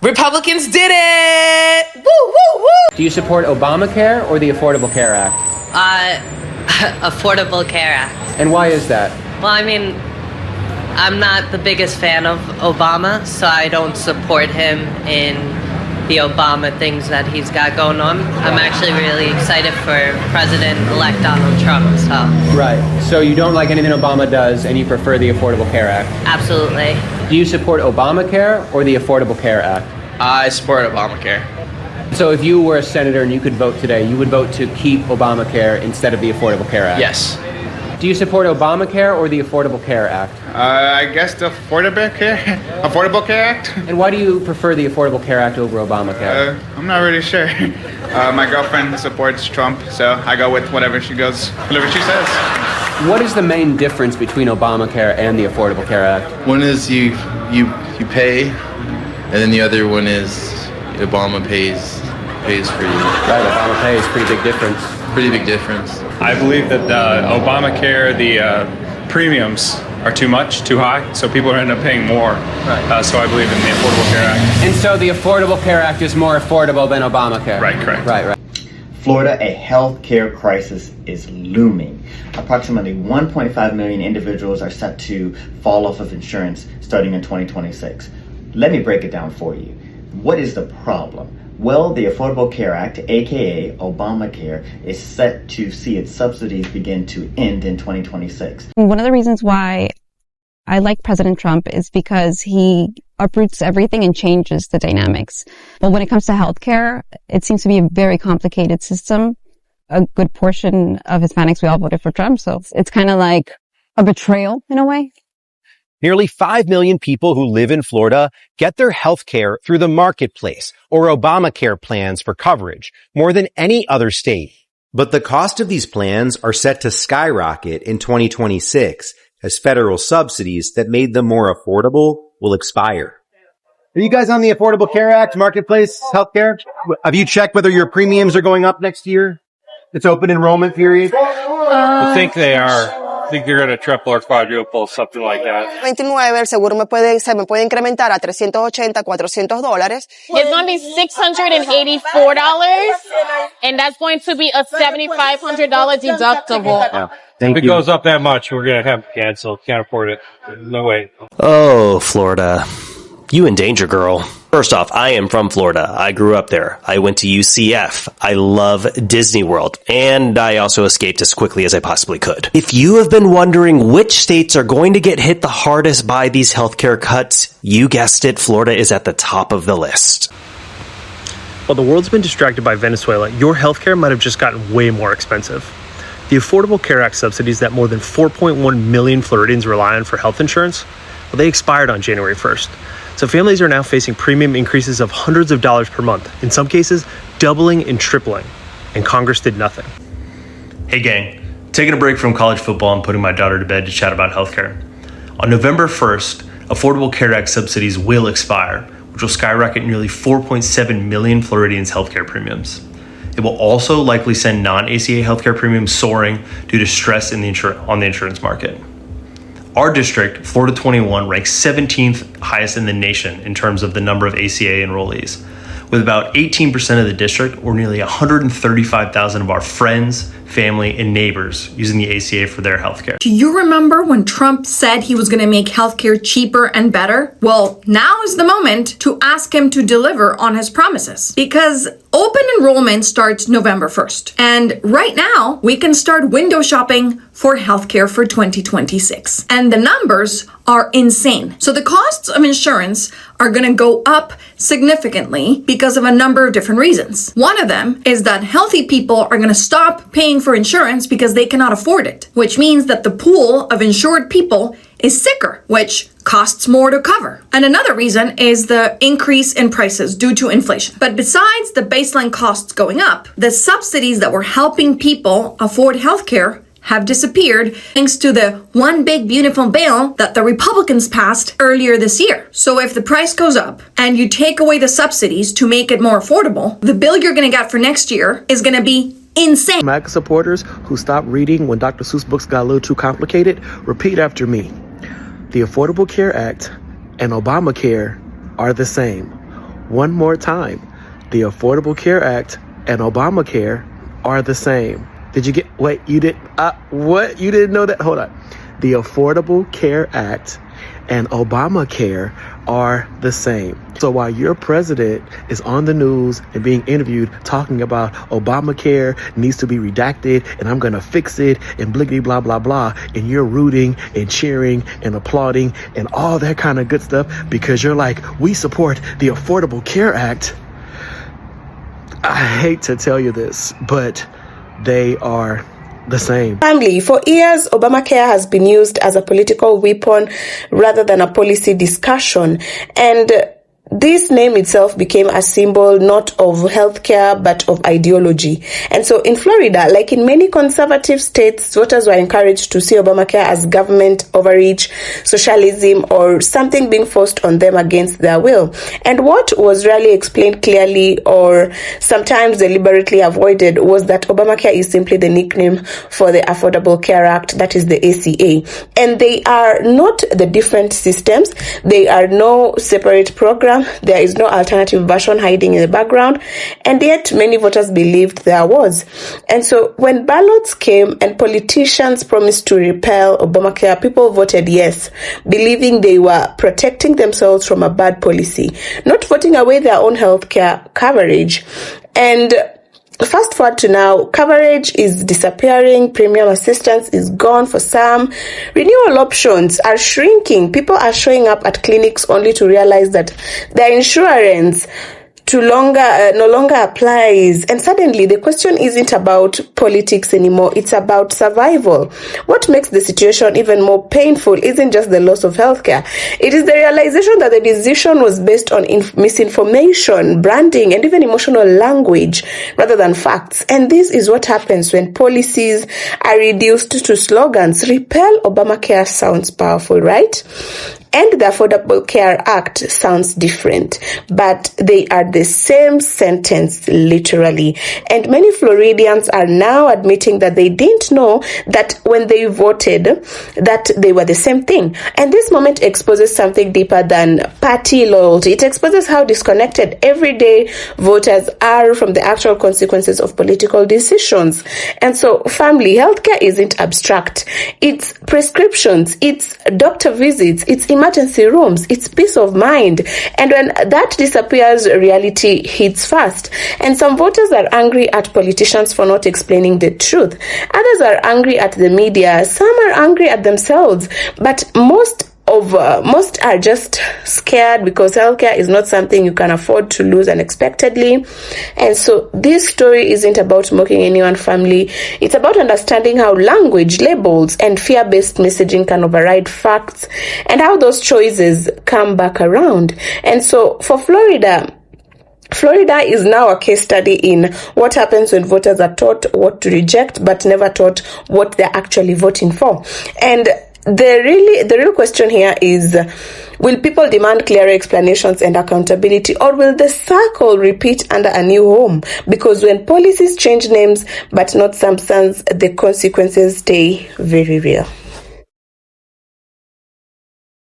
Republicans did it! Woo, woo, woo! Do you support Obamacare or the Affordable Care Act? Affordable Care Act. And why is that? Well, I mean, I'm not the biggest fan of Obama, so I don't support him in the Obama things that he's got going on. I'm actually really excited for President-elect Donald Trump, so. Right. So you don't like anything Obama does and you prefer the Affordable Care Act? Absolutely. Do you support Obamacare or the Affordable Care Act? I support Obamacare. So if you were a senator and you could vote today, you would vote to keep Obamacare instead of the Affordable Care Act? Yes. Do you support Obamacare or the Affordable Care Act? I guess the Affordable Care Act? And why do you prefer the Affordable Care Act over Obamacare? I'm not really sure. My girlfriend supports Trump, so I go with whatever she says. What is the main difference between Obamacare and the Affordable Care Act? One is you pay, and then the other one is Obama pays for you. Right, Obama pays, pretty big difference. Pretty big difference. I believe that Obamacare, the premiums are too high, so people end up paying more. Right. So I believe in the Affordable Care Act. And so the Affordable Care Act is more affordable than Obamacare? Right, correct. Right. Florida, a health care crisis is looming. Approximately 1.5 million individuals are set to fall off of insurance starting in 2026. Let me break it down for you. What is the problem? Well, the Affordable Care Act, aka Obamacare, is set to see its subsidies begin to end in 2026. One of the reasons why I like President Trump is because he uproots everything and changes the dynamics. But when it comes to healthcare, it seems to be a very complicated system. A good portion of Hispanics, we all voted for Trump, so it's kind of like a betrayal in a way. Nearly 5 million people who live in Florida get their health care through the marketplace or Obamacare plans for coverage, more than any other state. But the cost of these plans are set to skyrocket in 2026 as federal subsidies that made them more affordable will expire. Are you guys on the Affordable Care Act, marketplace healthcare? Have you checked whether your premiums are going up next year? It's open enrollment period. I think they are. I think they're going to triple or quadruple, something like that. 29, el seguro se me puede incrementar a $380, $400. It's going to be $684, and that's going to be a $7,500 deductible. Yeah. If it goes up that much, we're going to have to cancel. Can't afford it. No way. Oh, Florida. You in danger, girl. First off, I am from Florida. I grew up there. I went to UCF. I love Disney World. And I also escaped as quickly as I possibly could. If you have been wondering which states are going to get hit the hardest by these healthcare cuts, you guessed it, Florida is at the top of the list. While the world's been distracted by Venezuela, your healthcare might have just gotten way more expensive. The Affordable Care Act subsidies that more than 4.1 million Floridians rely on for health insurance, well, they expired on January 1st. So families are now facing premium increases of hundreds of dollars per month, in some cases doubling and tripling, and Congress did nothing. Hey gang, taking a break from college football and putting my daughter to bed to chat about healthcare. On November 1st, Affordable Care Act subsidies will expire, which will skyrocket nearly 4.7 million Floridians' healthcare premiums. It will also likely send non-ACA healthcare premiums soaring due to stress on the insurance market. Our district, Florida 21, ranks 17th highest in the nation in terms of the number of ACA enrollees, with about 18% of the district, or nearly 135,000 of our friends, family, and neighbors using the ACA for their healthcare. Do you remember when Trump said he was going to make healthcare cheaper and better? Well, now is the moment to ask him to deliver on his promises, because open enrollment starts November 1st. And right now, we can start window shopping for healthcare for 2026. And the numbers are insane. So the costs of insurance are going to go up significantly because of a number of different reasons. One of them is that healthy people are going to stop paying for insurance because they cannot afford it, which means that the pool of insured people is sicker, which costs more to cover. And another reason is the increase in prices due to inflation. But besides the baseline costs going up, the subsidies that were helping people afford healthcare have disappeared thanks to the one big beautiful bill that the Republicans passed earlier this year. So if the price goes up and you take away the subsidies to make it more affordable, the bill you're going to get for next year is going to be insane. MAGA supporters who stopped reading when Dr. Seuss books got a little too complicated, repeat after me. The Affordable Care Act and Obamacare are the same. one more time. The Affordable Care Act and Obamacare are the same. Did you get, wait, you did, what? You didn't know that? Hold on. The Affordable Care Act and Obamacare are the same. So while your president is on the news and being interviewed talking about Obamacare needs to be redacted and I'm going to fix it and bliggity blah, blah, blah, and you're rooting and cheering and applauding and all that kind of good stuff because you're like, we support the Affordable Care Act. I hate to tell you this, but they are the same. Family, for years, Obamacare has been used as a political weapon rather than a policy discussion. And this name itself became a symbol not of healthcare but of ideology. And so in Florida, like in many conservative states, voters were encouraged to see Obamacare as government overreach, socialism, or something being forced on them against their will. And what was rarely explained clearly or sometimes deliberately avoided was that Obamacare is simply the nickname for the Affordable Care Act, that is the ACA. And they are not the different systems. They are no separate program. There is no alternative version hiding in the background, and yet many voters believed there was. And so when ballots came and politicians promised to repeal Obamacare, people voted yes, believing they were protecting themselves from a bad policy, not voting away their own healthcare coverage. And fast forward to now, coverage is disappearing, premium assistance is gone for some, renewal options are shrinking, people are showing up at clinics only to realize that their insurance no longer applies. And suddenly the question isn't about politics anymore, it's about survival. What makes the situation even more painful isn't just the loss of healthcare, it is the realization that the decision was based on misinformation, branding, and even emotional language rather than facts. And this is what happens when policies are reduced to slogans. Repeal Obamacare sounds powerful, right? And the Affordable Care Act sounds different, but they are the same sentence, literally. And many Floridians are now admitting that they didn't know that when they voted that they were the same thing. And this moment exposes something deeper than party loyalty. It exposes how disconnected everyday voters are from the actual consequences of political decisions. And so, family, healthcare isn't abstract. It's prescriptions, it's doctor visits, it's emergency rooms, it's peace of mind. And when that disappears, reality hits fast. And some voters are angry at politicians for not explaining the truth. Others are angry at the media. Some are angry at themselves. But most are just scared because healthcare is not something you can afford to lose unexpectedly. And so this story isn't about mocking anyone, family. It's about understanding how language, labels, and fear-based messaging can override facts and how those choices come back around. And so for Florida is now a case study in what happens when voters are taught what to reject but never taught what they're actually voting for. And the real question here is, will people demand clearer explanations and accountability, or will the circle repeat under a new home? Because when policies change names but not substance, the consequences stay very real.